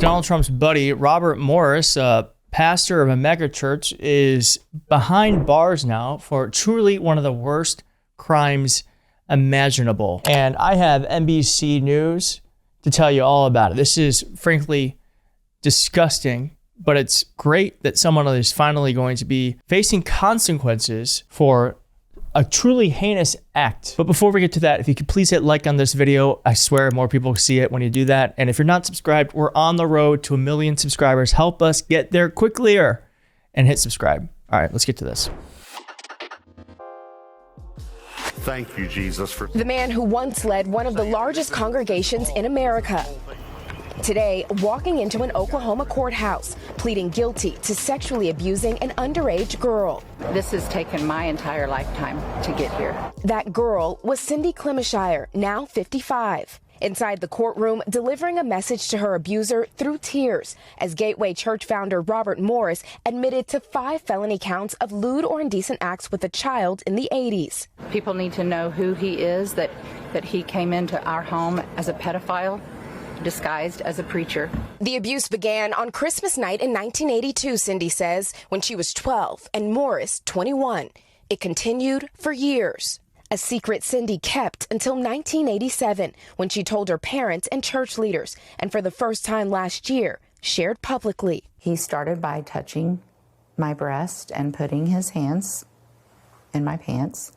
Donald Trump's buddy, Robert Morris, a pastor of a megachurch, is behind bars now for truly one of the worst crimes imaginable. And I have NBC News to tell you all about it. This is frankly disgusting, but it's great that someone is finally going to be facing consequences for a truly heinous act. But before we get to that, if you could please hit like on this video, I swear more people will see it when you do that. And if you're not subscribed, we're on the road to 1 million subscribers. Help us get there quickly and hit subscribe. All right, let's get to this. Thank you, Jesus, for the man who once led one of the largest congregations in America. Today, walking into an Oklahoma courthouse, pleading guilty to sexually abusing an underage girl. This has taken my entire lifetime to get here. That girl was Cindy Clemishire, now 55. Inside the courtroom, delivering a message to her abuser through tears, as Gateway Church founder Robert Morris admitted to 5 felony counts of lewd or indecent acts with a child in the 80s. People need to know who he is, that he came into our home as a pedophile, disguised as a preacher. The abuse began on Christmas night in 1982, Cindy says, when she was 12 and Morris 21. It continued for years. A secret Cindy kept until 1987, when she told her parents and church leaders, and for the first time last year, shared publicly. He started by touching my breast and putting his hands in my pants.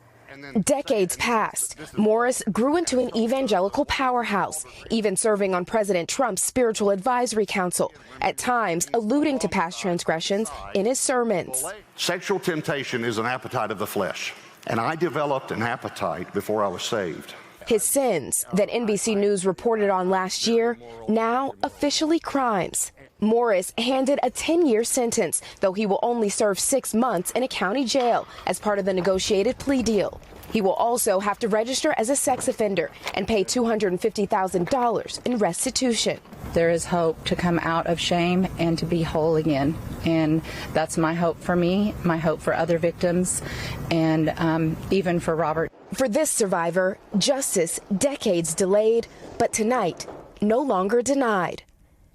Decades passed. Morris grew into an evangelical powerhouse, even serving on President Trump's spiritual advisory council, at times alluding to past transgressions in his sermons. Sexual temptation is an appetite of the flesh, and I developed an appetite before I was saved. His sins that NBC News reported on last year, now officially crimes. Morris handed a 10-year sentence, though he will only serve 6 months in a county jail as part of the negotiated plea deal. He will also have to register as a sex offender and pay $250,000 in restitution. There is hope to come out of shame and to be whole again. And that's my hope for me, my hope for other victims, and even for Robert. For this survivor, justice decades delayed, but tonight, no longer denied.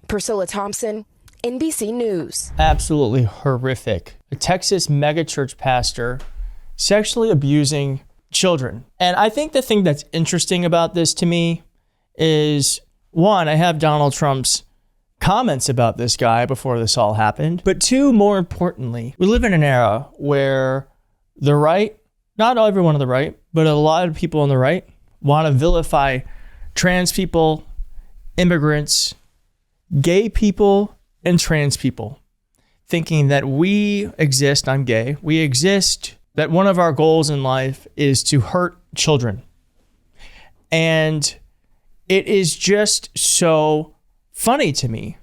Priscilla Thompson, NBC News. Absolutely horrific. A Texas megachurch pastor sexually abusing children. And I think the thing that's interesting about this to me is, one, I have Donald Trump's comments about this guy before this all happened. But two, more importantly, we live in an era where the right, not everyone on the right, but a lot of people on the right want to vilify trans people, immigrants, gay people, and trans people, thinking that we exist, I'm gay, we exist, that one of our goals in life is to hurt children. And it is just so funny to me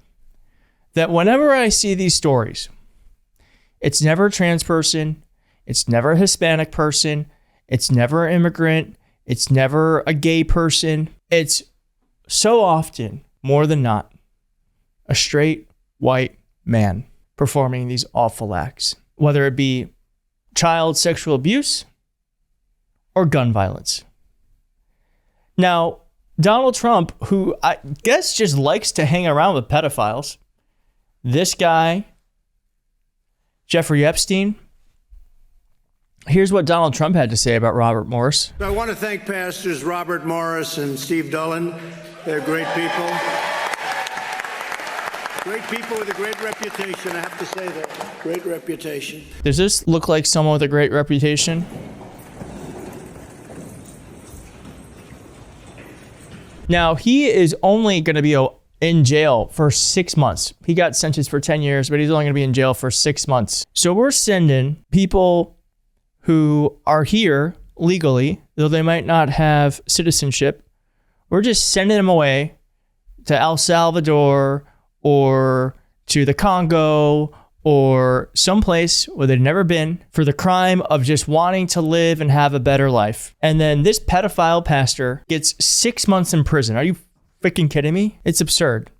that whenever I see these stories, it's never a trans person, it's never a Hispanic person, it's never an immigrant, it's never a gay person. It's so often, more than not, a straight white man performing these awful acts, whether it be child sexual abuse or gun violence. Now, Donald Trump, who I guess just likes to hang around with pedophiles, this guy, Jeffrey Epstein, here's what Donald Trump had to say about Robert Morris. I want to thank Pastors Robert Morris and Steve Dullen. They're great people. Great people with a great reputation, I have to say that. Great reputation. Does this look like someone with a great reputation? Now, he is only going to be in jail for 6 months. He got sentenced for 10 years, but he's only going to be in jail for 6 months. So we're sending people who are here legally, though they might not have citizenship. We're just sending them away to El Salvador or to the Congo or someplace where they've never been for the crime of just wanting to live and have a better life. And then this pedophile pastor gets 6 months in prison. Are you freaking kidding me? It's absurd.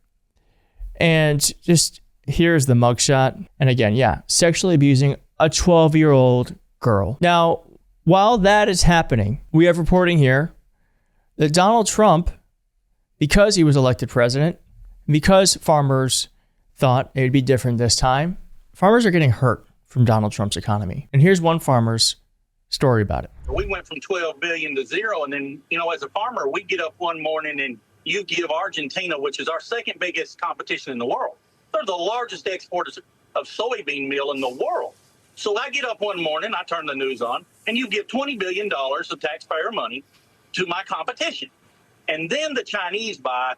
And just here's the mugshot. And again, yeah, sexually abusing a 12-year-old girl. Now, while that is happening, we have reporting here that Donald Trump, because he was elected president, because farmers thought it would be different this time, farmers are getting hurt from Donald Trump's economy. And here's one farmer's story about it. We went from 12 billion to zero. And then, as a farmer, we get up one morning and you give Argentina, which is our second biggest competition in the world. They're the largest exporters of soybean meal in the world. So I get up one morning, I turn the news on, and you give $20 billion of taxpayer money to my competition. And then the Chinese buy,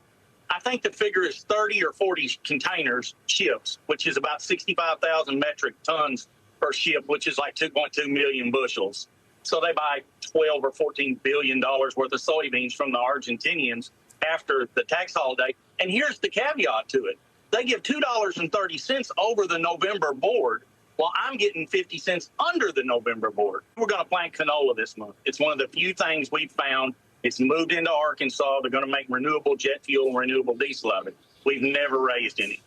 I think the figure is 30 or 40 containers, ships, which is about 65,000 metric tons per ship, which is like 2.2 million bushels. So they buy 12 or 14 billion dollars worth of soybeans from the Argentinians after the tax holiday. And here's the caveat to it. They give $2.30 over the November board, while I'm getting 50 cents under the November board. We're going to plant canola this month. It's one of the few things we've found. It's moved into Arkansas. They're going to make renewable jet fuel and renewable diesel out of it. We've never raised any.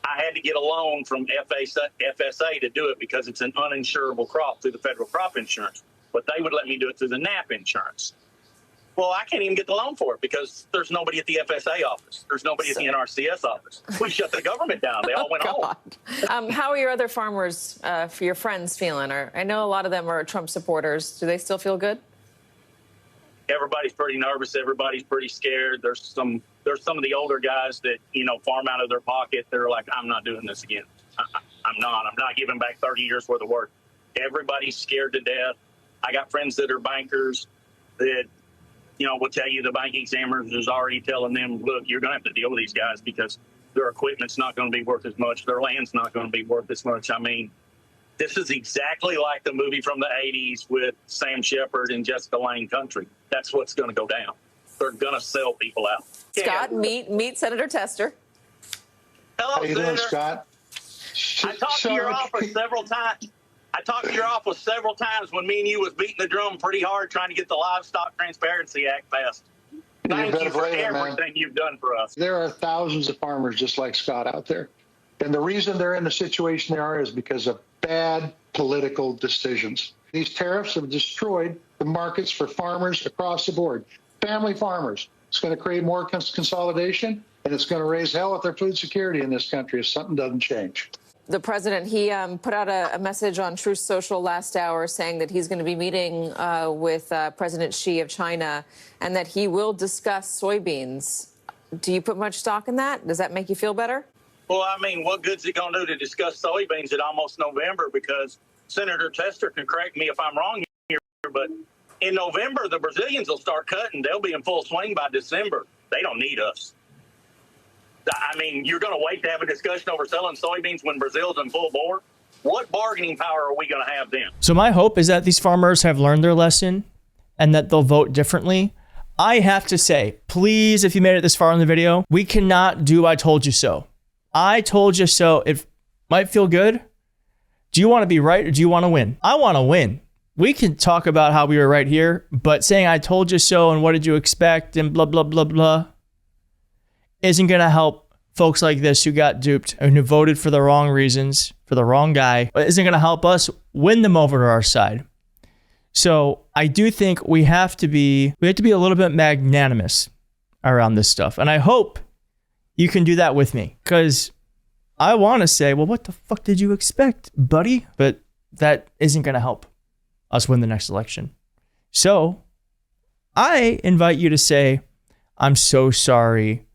I had to get a loan from FSA to do it because it's an uninsurable crop through the federal crop insurance. But they would let me do it through the NAP insurance. Well, I can't even get the loan for it because there's nobody at the FSA office. There's nobody at the NRCS office. We shut the government down. They all went home. How are your other farmers, for your friends, feeling? I know a lot of them are Trump supporters. Do they still feel good? Everybody's pretty nervous. Everybody's pretty scared. There's some of the older guys that, farm out of their pocket. They're like, I'm not doing this again. I'm not giving back 30 years worth of work. Everybody's scared to death. I got friends that are bankers that, will tell you the bank examiners is already telling them, look, you're going to have to deal with these guys because their equipment's not going to be worth as much. Their land's not going to be worth as much. I mean, this is exactly like the movie from the 80s with Sam Shepard and Jessica Lange Country. That's what's going to go down. They're going to sell people out. Scott, meet Senator Tester. Hello, How you Senator. doing, Scott? I talked to your office several times. When me and you was beating the drum pretty hard trying to get the Livestock Transparency Act passed. Thank you for everything you've done for us. There are thousands of farmers just like Scott out there. And the reason they're in the situation they are is because of bad political decisions. These tariffs have destroyed the markets for farmers across the board. Family farmers. It's going to create more consolidation, and it's going to raise hell with their food security in this country if something doesn't change. The president, he put out a message on Truth Social last hour saying that he's going to be meeting with President Xi of China and that he will discuss soybeans. Do you put much stock in that? Does that make you feel better? Well, I mean, what good's it going to do to discuss soybeans at almost November? Because Senator Tester can correct me if I'm wrong here, but in November, the Brazilians will start cutting. They'll be in full swing by December. They don't need us. I mean, you're going to wait to have a discussion over selling soybeans when Brazil's in full bore? What bargaining power are we going to have then? So my hope is that these farmers have learned their lesson and that they'll vote differently. I have to say, please, if you made it this far in the video, we cannot do I told you so. I told you so. It might feel good. Do you want to be right or do you want to win? I want to win. We can talk about how we were right here, but saying I told you so and what did you expect and blah, blah, blah, blah isn't going to help folks like this who got duped and who voted for the wrong reasons, for the wrong guy. It isn't going to help us win them over to our side. So I do think we have to be a little bit magnanimous around this stuff. And I hope you can do that with me because I want to say, well, what the fuck did you expect, buddy? But that isn't going to help us win the next election. So I invite you to say, I'm so sorry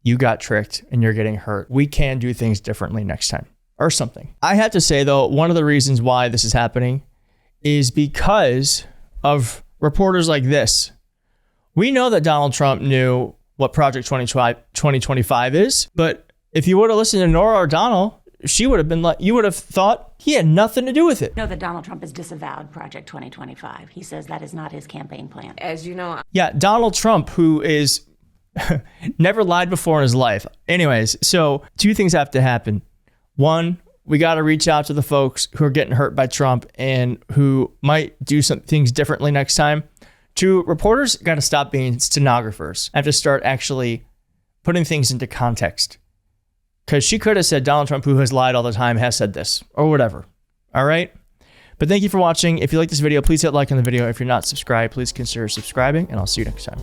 you got tricked and you're getting hurt. We can do things differently next time or something. I have to say, though, one of the reasons why this is happening is because of reporters like this. We know that Donald Trump knew what Project 2025 is, but if you would have listened to Norah O'Donnell, she would have been like, you would have thought he had nothing to do with it. No, that Donald Trump has disavowed Project 2025. He says that is not his campaign plan. As you know. Yeah, Donald Trump, who is never lied before in his life. Anyways, so two things have to happen. One, we got to reach out to the folks who are getting hurt by Trump and who might do some things differently next time. Two, reporters got to stop being stenographers. Have to start actually putting things into context. Because she could have said Donald Trump, who has lied all the time, has said this or whatever. All right. But thank you for watching. If you like this video, please hit like on the video. If you're not subscribed, please consider subscribing, and I'll see you next time.